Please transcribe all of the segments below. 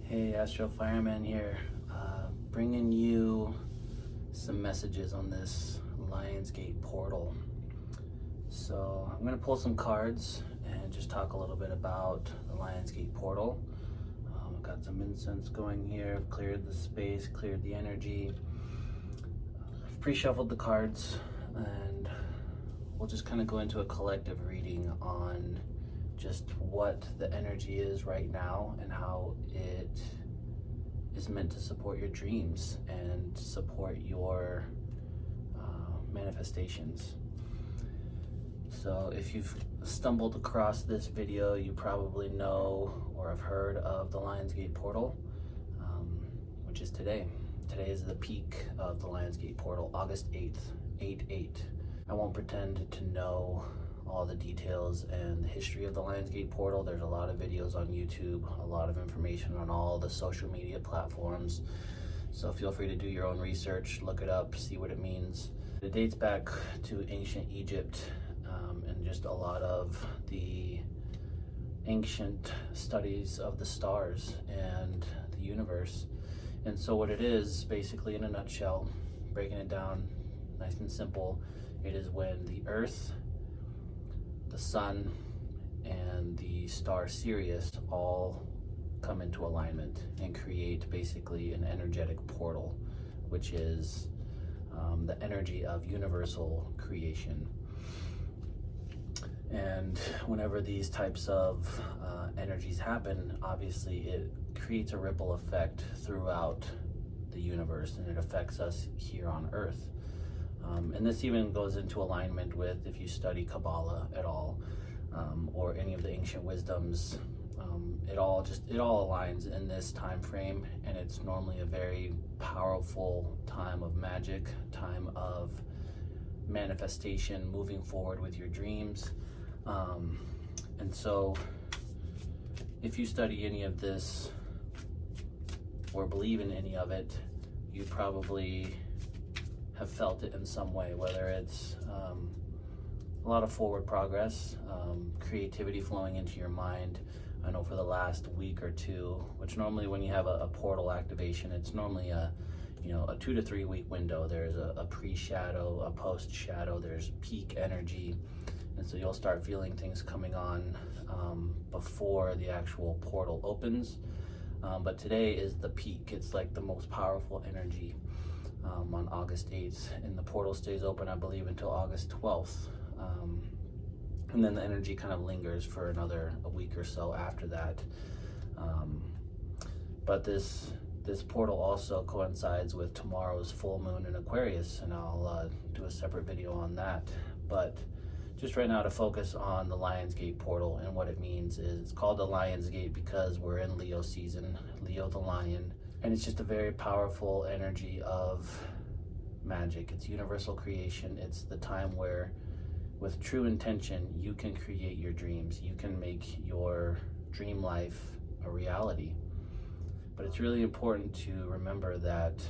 Hey, Astro Fireman here, bringing you some messages on this Lionsgate portal. So I'm going to pull some cards and just talk a little bit about the Lionsgate portal. I've got some incense going here, I've cleared the space, cleared the energy. I've pre-shuffled the cards, and we'll just kind of go into a collective reading on just what the energy is right now and how it is meant to support your dreams and support your manifestations. So if you've stumbled across this video, you probably know or have heard of the Lionsgate portal, which is today. Today is the peak of the Lionsgate portal, August 8th, 8/8. I won't pretend to know all the details and the history of the Lionsgate portal. There's a lot of videos on YouTube, a lot of information on all the social media platforms. So feel free to do your own research, look it up, see what it means. It dates back to ancient Egypt, and just a lot of the ancient studies of the stars and the universe. And so what it is, basically in a nutshell, breaking it down nice and simple, it is when the earth, the sun, and the star Sirius all come into alignment and create basically an energetic portal, which is the energy of universal creation. And whenever these types of energies happen, obviously it creates a ripple effect throughout the universe, and it affects us here on Earth. And this even goes into alignment with, if you study Kabbalah at all, or any of the ancient wisdoms, it all aligns in this time frame, and it's normally a very powerful time of magic, time of manifestation, moving forward with your dreams. And so if you study any of this or believe in any of it, you probably have felt it in some way, whether it's a lot of forward progress, creativity flowing into your mind. I know for the last week or two, which normally when you have a portal activation, it's normally a 2 to 3 week window. There's a pre-shadow, a post-shadow, there's peak energy. And so you'll start feeling things coming on before the actual portal opens. But today is the peak. It's like the most powerful energy on August 8th. And the portal stays open, I believe, until August 12th. And then the energy kind of lingers for a week or so after that. But this portal also coincides with tomorrow's full moon in Aquarius, and I'll do a separate video on that. But just right now to focus on the Lionsgate portal, and what it means is it's called the Lionsgate because we're in Leo season, Leo the lion, and it's just a very powerful energy of magic. It's universal creation. It's the time where, with true intention, you can create your dreams. You can make your dream life a reality. But it's really important to remember that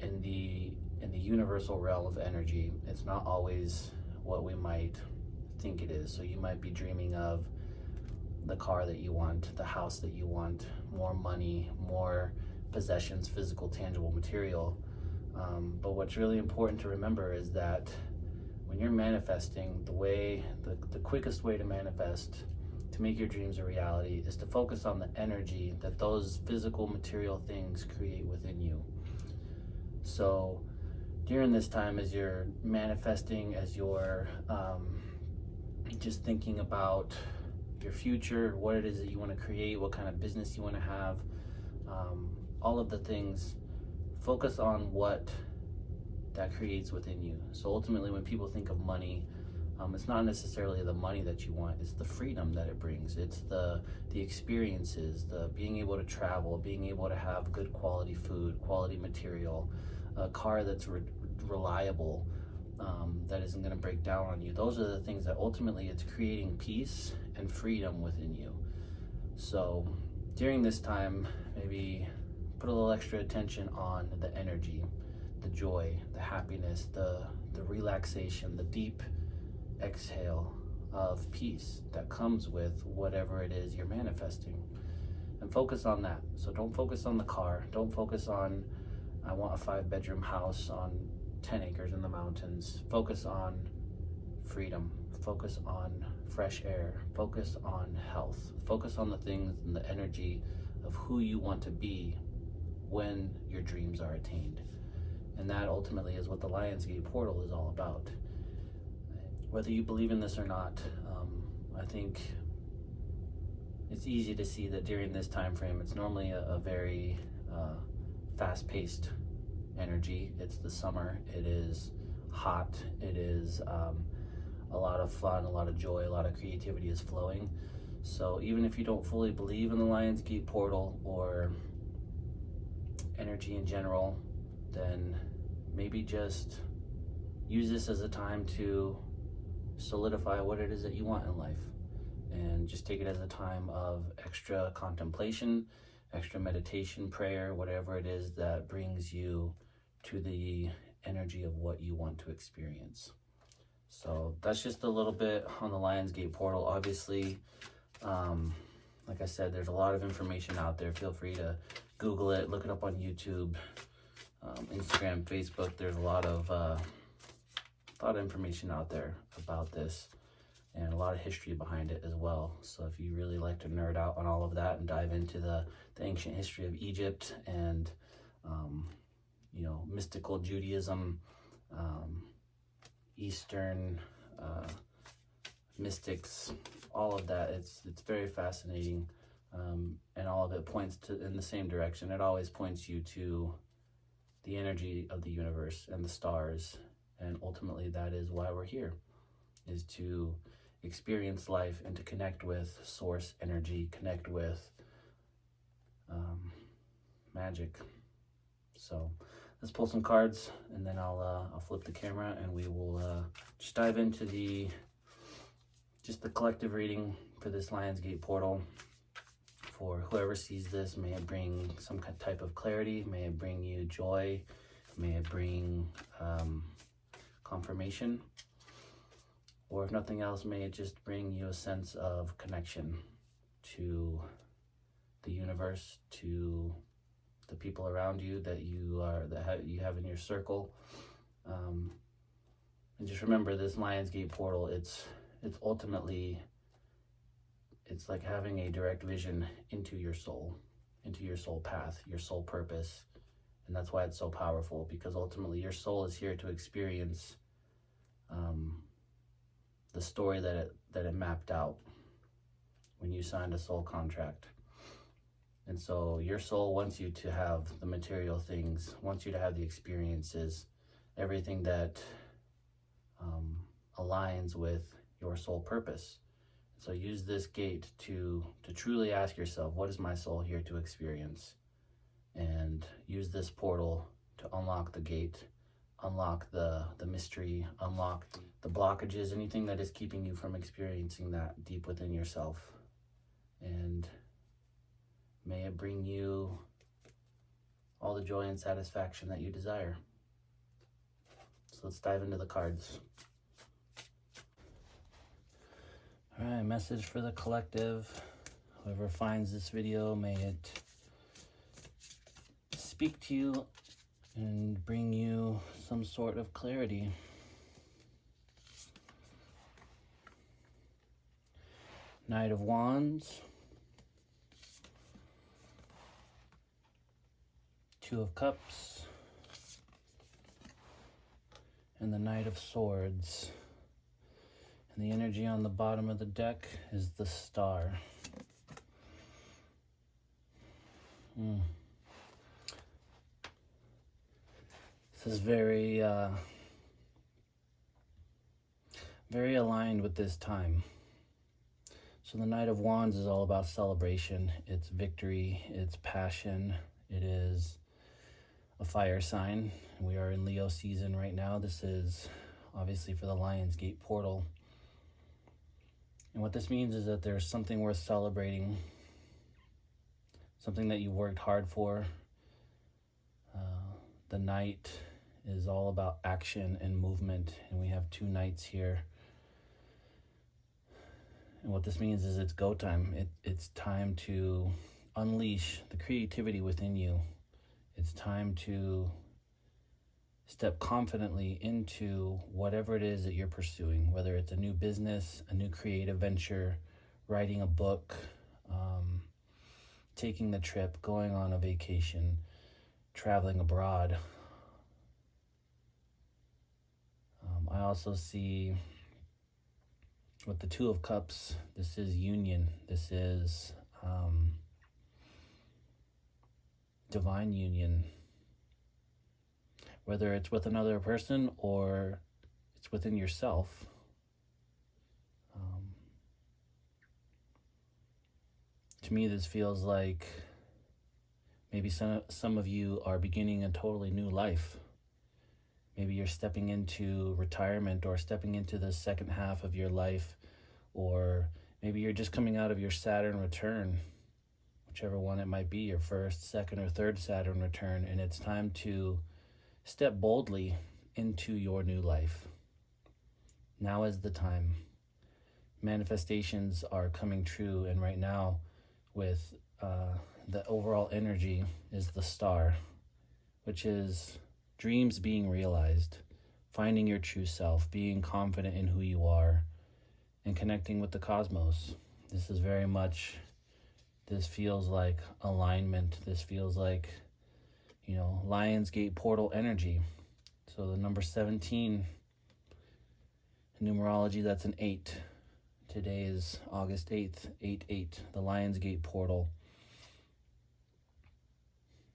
in the universal realm of energy, it's not always what we might think it is. So you might be dreaming of the car that you want, the house that you want, more money, more possessions, physical, tangible material. But what's really important to remember is that when you're manifesting, the quickest way to manifest, to make your dreams a reality, is to focus on the energy that those physical material things create within you. So during this time, as you're manifesting, as you're just thinking about your future, what it is that you want to create, what kind of business you want to have, all of the things, focus on what that creates within you. So ultimately, when people think of money, it's not necessarily the money that you want, it's the freedom that it brings. It's the experiences, the being able to travel, being able to have good quality food, quality material, a car that's reliable, that isn't going to break down on you. Those are the things that ultimately it's creating peace and freedom within you. So during this time, maybe put a little extra attention on the energy, the joy, the happiness, the relaxation, the deep exhale of peace that comes with whatever it is you're manifesting. and focus on that. So don't focus on the car. Don't focus on, I want a 5-bedroom house on 10 acres in the mountains. Focus on freedom. Focus on fresh air. Focus on health. Focus on the things and the energy of who you want to be when your dreams are attained. And that ultimately is what the Lionsgate portal is all about. Whether you believe in this or not, I think it's easy to see that during this time frame, it's normally a very fast-paced energy. It's the summer. It is hot. It is a lot of fun, a lot of joy, a lot of creativity is flowing. So even if you don't fully believe in the Lionsgate portal or energy in general, then maybe just use this as a time to solidify what it is that you want in life, and just take it as a time of extra contemplation, extra meditation, prayer, whatever it is that brings you to the energy of what you want to experience. So that's just a little bit on the Lionsgate portal. Obviously, like I said, there's a lot of information out there. Feel free to Google it, look it up on YouTube, Instagram, Facebook. There's a lot of information out there about this, and a lot of history behind it as well. So if you really like to nerd out on all of that and dive into the ancient history of Egypt and mystical Judaism, Eastern mystics, all of that, it's very fascinating, and all of it points in the same direction. It always points you to the energy of the universe and the stars, and ultimately that is why we're here, is to experience life and to connect with source energy, connect with magic. So let's pull some cards, and then I'll flip the camera, and we will just dive into the collective reading for this Lionsgate portal. For whoever sees this, may it bring some type of clarity, may it bring you joy, may it bring confirmation, or if nothing else, may it just bring you a sense of connection to the universe, to the people around you that you have in your circle. And just remember, this Lionsgate portal, it's ultimately, it's like having a direct vision into your soul path, your soul purpose. And that's why it's so powerful, because ultimately your soul is here to experience the story that it mapped out when you signed a soul contract. And so your soul wants you to have the material things, wants you to have the experiences, everything that aligns with your soul purpose. So use this gate to truly ask yourself, what is my soul here to experience? And use this portal to unlock the gate, unlock the mystery, unlock the blockages, anything that is keeping you from experiencing that deep within yourself. And may it bring you all the joy and satisfaction that you desire. So let's dive into the cards. All right, message for the collective. Whoever finds this video, may it speak to you and bring you some sort of clarity. Knight of Wands, Two of Cups, and the Knight of Swords. And the energy on the bottom of the deck is the Star. This is very aligned with this time. So the Knight of Wands is all about celebration. It's victory, it's passion. It is a fire sign. We are in Leo season right now. This is obviously for the Lionsgate portal. And what this means is that there's something worth celebrating, something that you worked hard for. The Knight is all about action and movement, and we have two knights here. And what this means is it's go time. It's time to unleash the creativity within you. It's time to step confidently into whatever it is that you're pursuing, whether it's a new business, a new creative venture, writing a book, taking the trip, going on a vacation, traveling abroad. I also see with the Two of Cups, this is union. This is divine union. Whether it's with another person or it's within yourself. To me, this feels like maybe some of you are beginning a totally new life. Maybe you're stepping into retirement or stepping into the second half of your life, or maybe you're just coming out of your Saturn return, whichever one it might be, your first, second, or third Saturn return, and it's time to step boldly into your new life. Now is the time. Manifestations are coming true, and right now, with the overall energy is the Star, which is dreams being realized, finding your true self, being confident in who you are, and connecting with the cosmos. This is very much, this feels like alignment. This feels like, Lionsgate portal energy. So the number 17, in numerology, that's an 8. Today is August 8th, 8-8, the Lionsgate portal.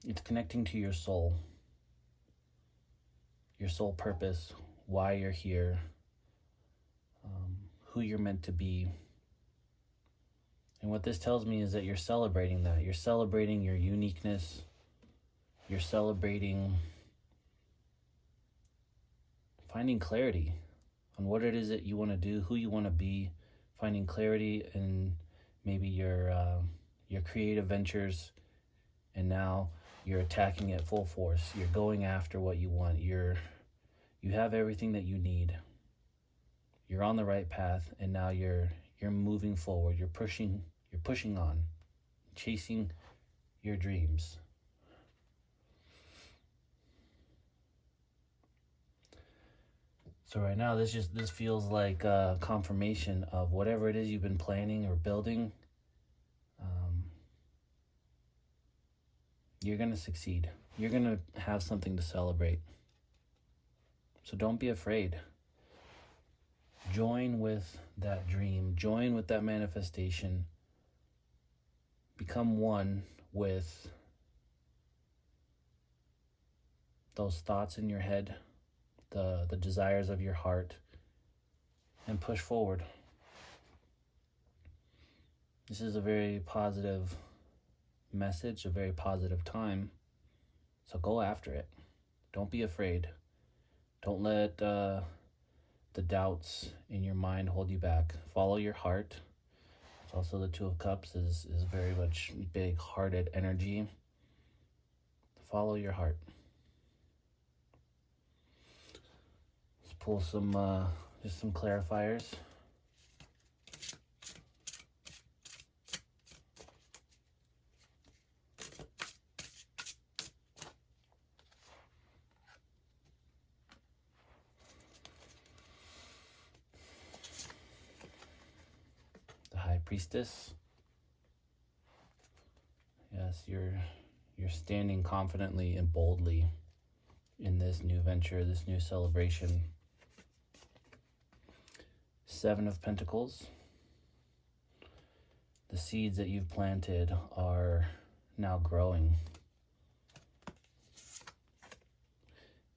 It's connecting to your soul purpose, why you're here, who you're meant to be. And what this tells me is that you're celebrating that. You're celebrating your uniqueness. You're celebrating finding clarity on what it is that you want to do, who you want to be, finding clarity in maybe your creative ventures, and now you're attacking it full force. You're going after what you want. You have everything that you need. You're on the right path, and now you're moving forward. You're pushing on, chasing your dreams. So right now, this feels like a confirmation of whatever it is you've been planning or building. You're going to succeed. You're going to have something to celebrate. So don't be afraid. Join with that dream. Join with that manifestation. Become one with those thoughts in your head, the desires of your heart, and push forward. This is a very positive message, a very positive time. So go after it. Don't be afraid. Don't let the doubts in your mind hold you back. Follow your heart. It's also the Two of Cups is very much big-hearted energy. Follow your heart. Let's pull some clarifiers. Priestess. Yes, you're standing confidently and boldly in this new venture, this new celebration. Seven of Pentacles. The seeds that you've planted are now growing.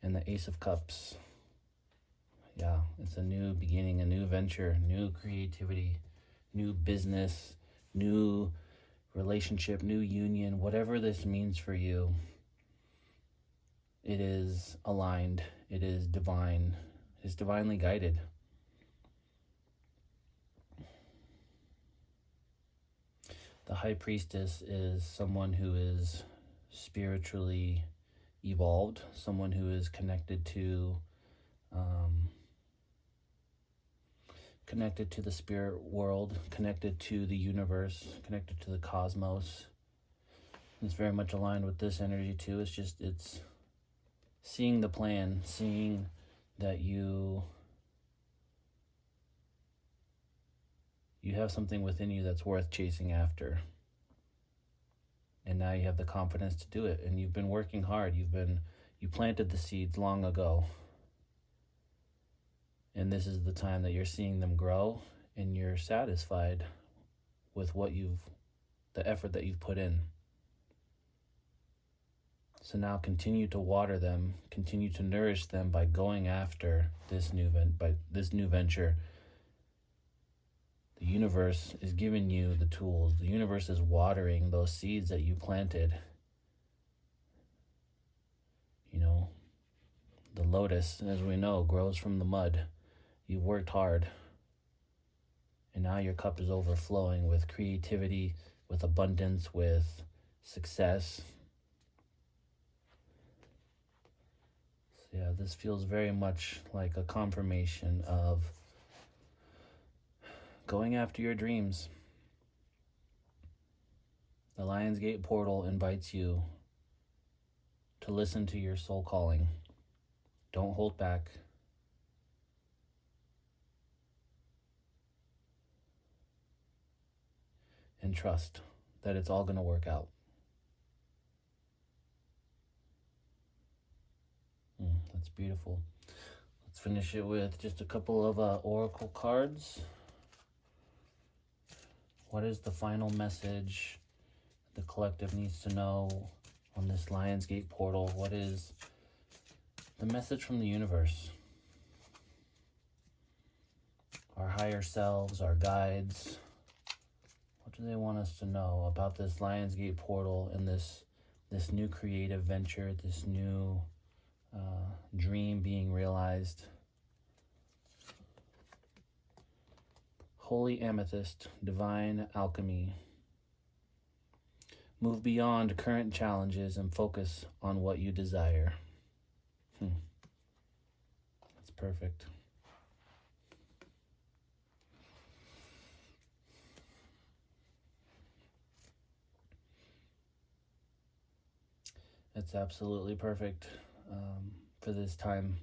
And the Ace of Cups. Yeah, it's a new beginning, a new venture, new creativity, new business, new relationship, new union, whatever this means for you. It is aligned. It is divine. It is divinely guided. The High Priestess is someone who is spiritually evolved, someone who is connected to the spirit world, connected to the universe, connected to the cosmos. It's very much aligned with this energy too. It's seeing the plan, seeing that you have something within you that's worth chasing after. And now you have the confidence to do it, and you've been working hard. You planted the seeds long ago. And this is the time that you're seeing them grow, and you're satisfied with the effort that you've put in. So now continue to water them, continue to nourish them by going after this new venture. The universe is giving you the tools. The universe is watering those seeds that you planted. You know, the lotus, as we know, grows from the mud. You've worked hard. And now your cup is overflowing with creativity, with abundance, with success. So yeah, this feels very much like a confirmation of going after your dreams. The Lionsgate portal invites you to listen to your soul calling. Don't hold back. And trust that it's all going to work out. That's beautiful. Let's finish it with just a couple of oracle cards. What is the final message the collective needs to know on this Lionsgate portal? What is the message from the universe? Our higher selves, our guides. What do they want us to know about this Lionsgate portal and this new creative venture, this new dream being realized? Holy Amethyst, Divine Alchemy. Move beyond current challenges and focus on what you desire. That's perfect. That's absolutely perfect for this time.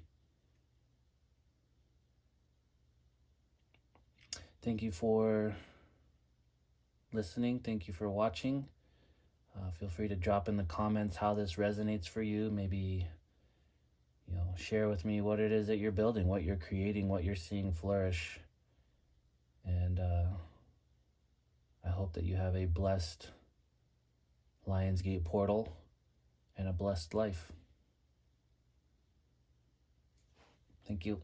Thank you for listening. Thank you for watching. Feel free to drop in the comments how this resonates for you. Maybe, share with me what it is that you're building, what you're creating, what you're seeing flourish. And I hope that you have a blessed Lionsgate portal and a blessed life. Thank you.